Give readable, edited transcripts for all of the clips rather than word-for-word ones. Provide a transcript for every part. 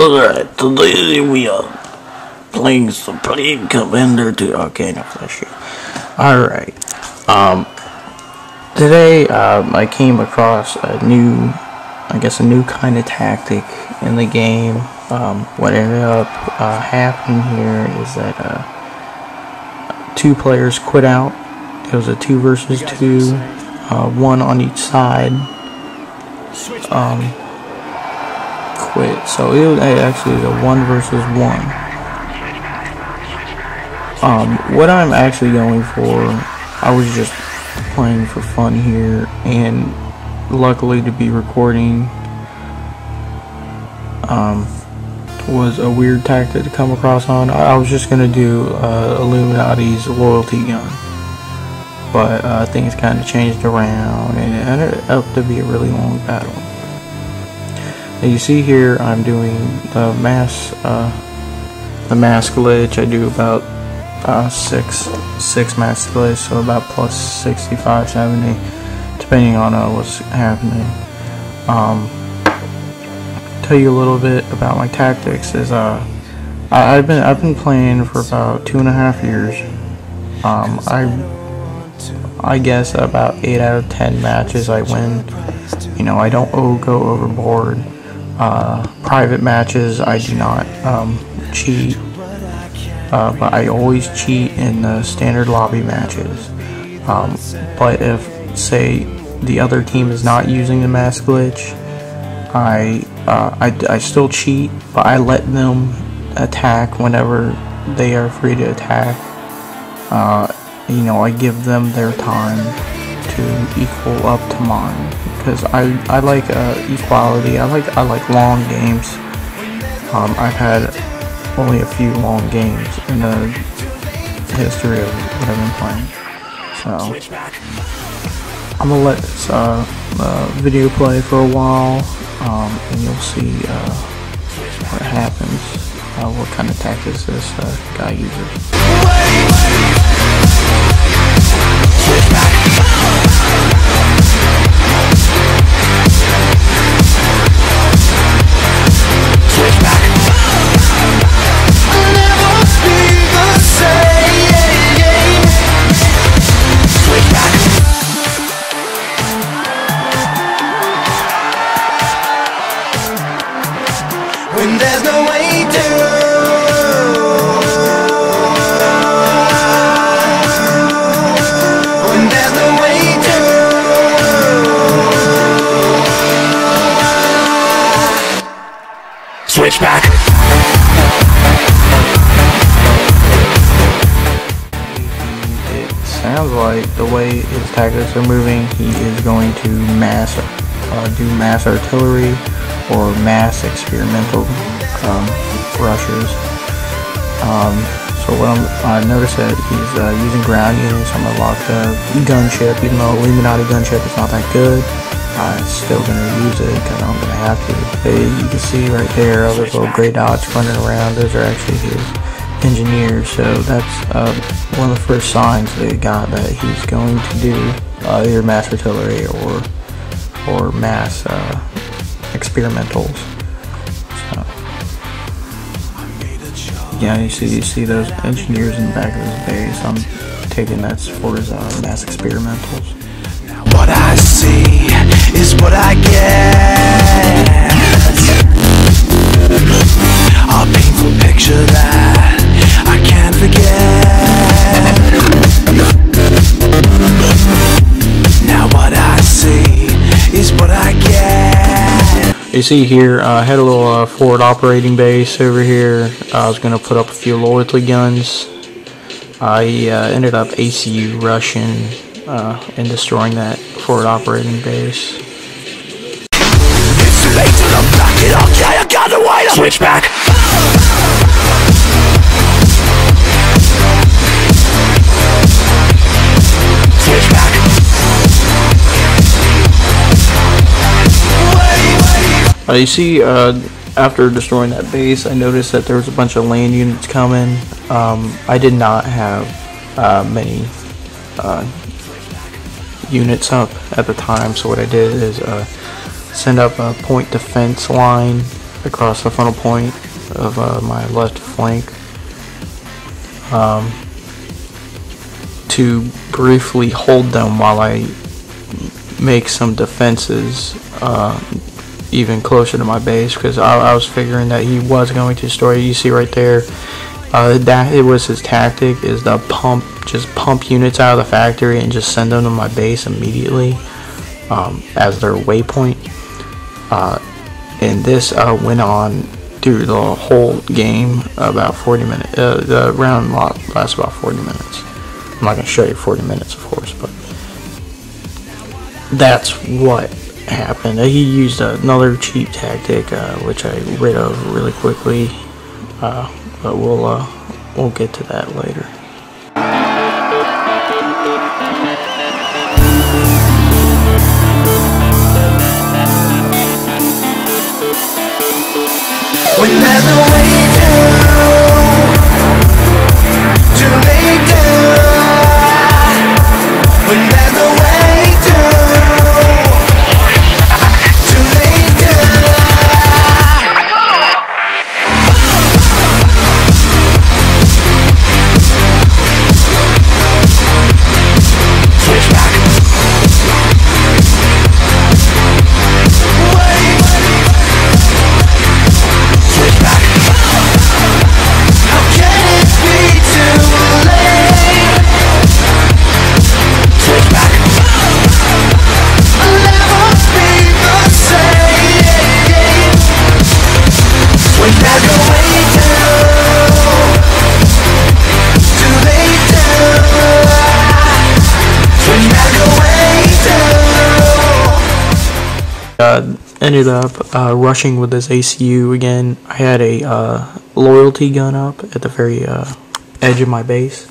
Alright, today we are playing Supreme Commander to Arcana Flesh. Alright, today I came across a new kind of tactic in the game. What ended up happening here is that two players quit out. It was a 2 versus 2, one on each side. Quit. So it was actually a 1 versus 1. What I'm actually going for, I was just playing for fun here, and luckily to be recording was a weird tactic to come across on. I was just gonna do Illuminati's loyalty gun, but things kind of changed around, and it ended up to be a really long battle. Now you see here I'm doing the mass glitch. I do about six mass glitch, so about plus 65, 70, depending on what's happening. Tell you a little bit about my tactics. Is I've been playing for about 2.5 years. I guess about 8 out of 10 matches I win. You know, I don't go overboard. Private matches I do not cheat, but I always cheat in the standard lobby matches. But if, say, the other team is not using the mass glitch, I still cheat, but I let them attack whenever they are free to attack. You know, I give them their time to equal up to mine, because I like equality. I like long games. I've had only a few long games in the history of what I've been playing. So I'm gonna let this video play for a while, and you'll see what happens, what kind of tactics this guy uses. When there's no way to, when there's no way to, switch back. It sounds like the way his tactics are moving, he is going to do mass artillery or mass experimental rushes. So what I noticed that he's using ground units. I'm gonna lock the gunship, even though Illuminati gunship is not that good. I'm still gonna use it because I'm gonna have to. You can see right there, all those little gray dots running around. Those are actually his engineers. So that's one of the first signs they got that he's going to do either mass artillery or mass experimentals. So, yeah, you see those engineers in the back of his base. I'm taking that's for his mass experimentals. What I see is what I get. A painful picture that I can't forget. Now what I see is what I get. You see here, I had a little forward operating base over here. I was going to put up a few loyalty guns. I ended up ACU rushing and destroying that forward operating base. It's too late to look back, okay, I got the way to switch back. Switch back. You see, after destroying that base, I noticed that there was a bunch of land units coming. I did not have many units up at the time, so what I did is send up a point defense line across the frontal point of my left flank to briefly hold them while I make some defenses even closer to my base, because I was figuring that he was going to destroy it. You see right there, that it was his tactic, is to just pump units out of the factory and just send them to my base immediately as their waypoint. And this went on through the whole game, about 40 minutes. The round lasts about 40 minutes. I'm not going to show you 40 minutes, of course, but that's what happened. He used another cheap tactic, which I rid of really quickly, but we'll get to that later. When there's no way to lay down, when there's no way to lay down. Switch back. Switch back. How can it be too late? Switch back. I'll never be the same. When there's no way to lay down. When there's no way to. Ended up rushing with this ACU again. I had a loyalty gun up at the very edge of my base,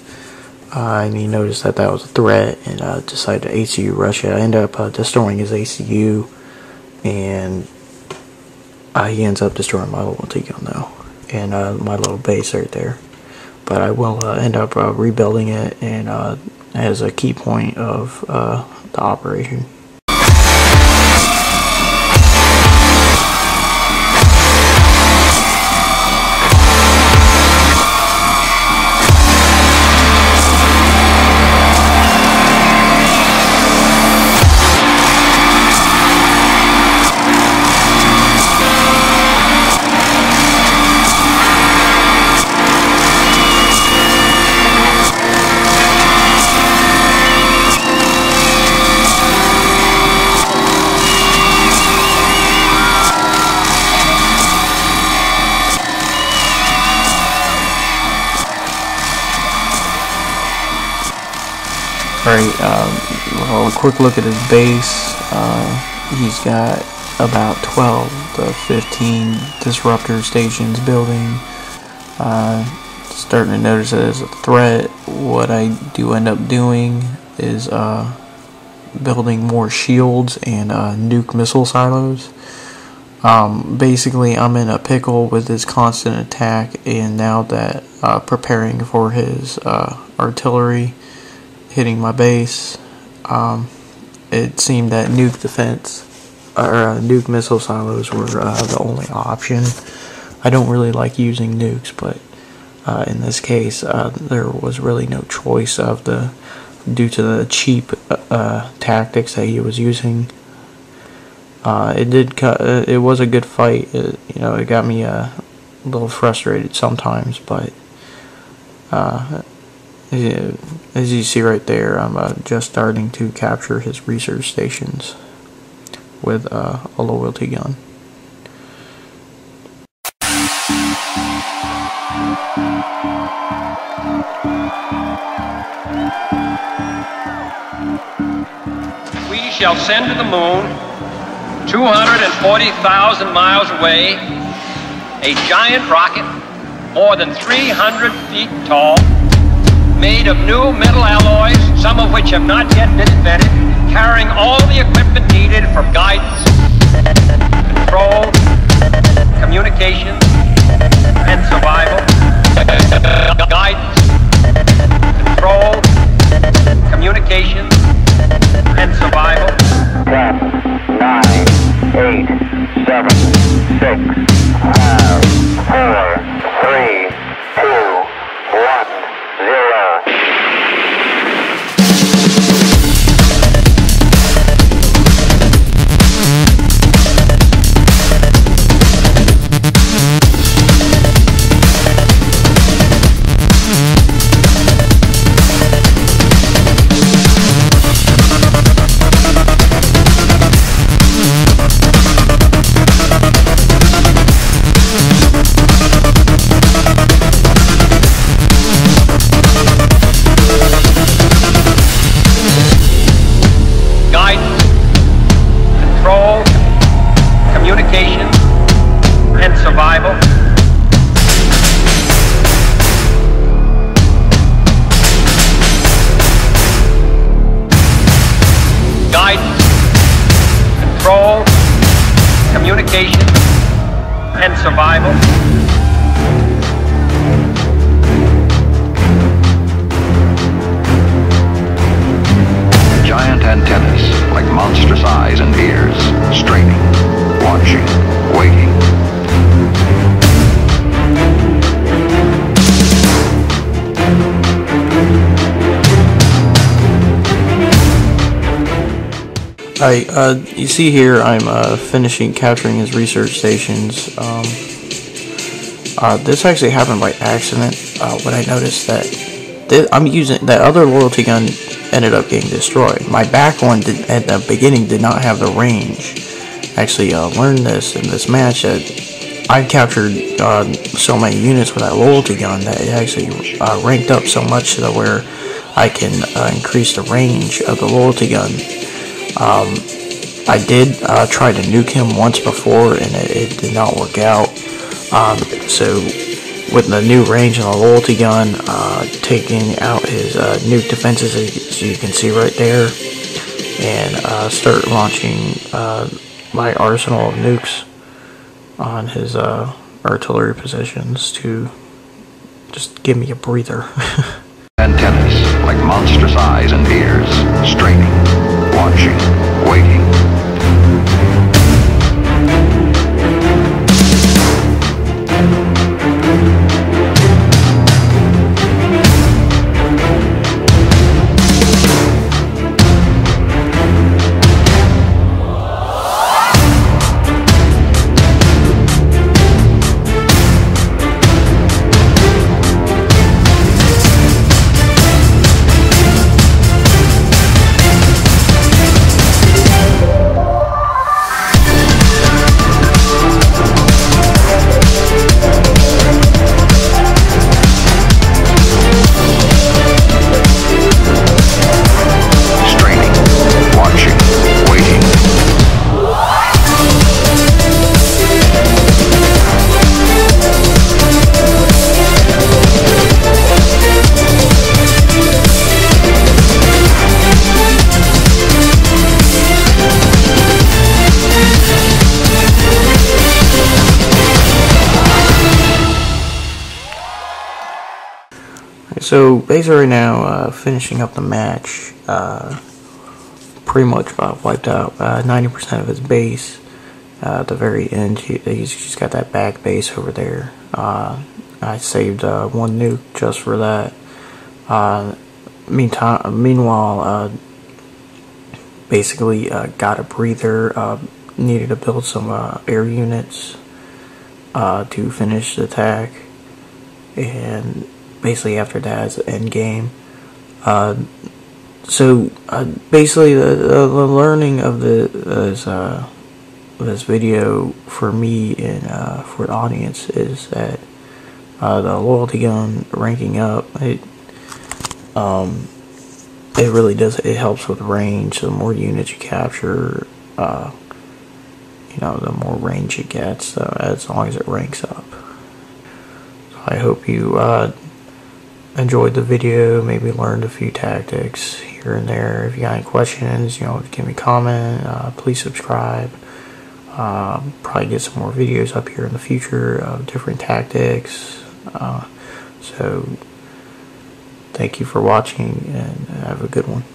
and he noticed that that was a threat and decided to ACU rush it. I ended up destroying his ACU, and he ends up destroying my loyalty gun though, and my little base right there. But I will end up rebuilding it, and as a key point of the operation. Alright, well, a quick look at his base. He's got about 12 to 15 disruptor stations building. Starting to notice it as a threat. What I do end up doing is building more shields and nuke missile silos. Basically, I'm in a pickle with his constant attack, and now that preparing for his artillery hitting my base, it seemed that nuke defense or nuke missile silos were the only option. I don't really like using nukes, but in this case there was really no choice due to the cheap tactics that he was using. It was a good fight. It got me a little frustrated sometimes, but as you see right there, I'm just starting to capture his research stations with a loyalty gun. We shall send to the moon, 240,000 miles away, a giant rocket more than 300 feet tall, made of new metal alloys, some of which have not yet been invented, carrying all the equipment needed for guidance, control, communication, and survival. Guidance, control, communication, and survival. 10, 9, 8, 7, 6, survival. Guidance, control, communication, and survival. Giant antennas, like monstrous eyes and ears, straining, watching, waiting. You see here, I'm finishing capturing his research stations. This actually happened by accident. When I noticed that I'm using that other loyalty gun ended up getting destroyed. My back one at the beginning did not have the range. Actually, learned this in this match that I captured so many units with that loyalty gun that it actually ranked up so much to where I can increase the range of the loyalty gun. I did try to nuke him once before, and it did not work out. So with the new range on the loyalty gun, taking out his nuke defenses, as you can see right there, and start launching my arsenal of nukes on his artillery positions to just give me a breather. Antennas, like monstrous eyes and ears, straining, watching, waiting. So basically right now, finishing up the match, pretty much wiped out 90% of his base. At the very end, he's just got that back base over there. I saved one nuke just for that. Meanwhile, basically got a breather. Needed to build some air units to finish the attack, and basically after that is the end game. So basically the learning of this video for me and for the audience is that the loyalty gun ranking up, it really does, it helps with range. The more units you capture, the more range it gets, so as long as it ranks up. So I hope you enjoyed the video, maybe learned a few tactics here and there. If you got any questions, give me a comment. Please subscribe. Probably get some more videos up here in the future of different tactics. So thank you for watching, and have a good one.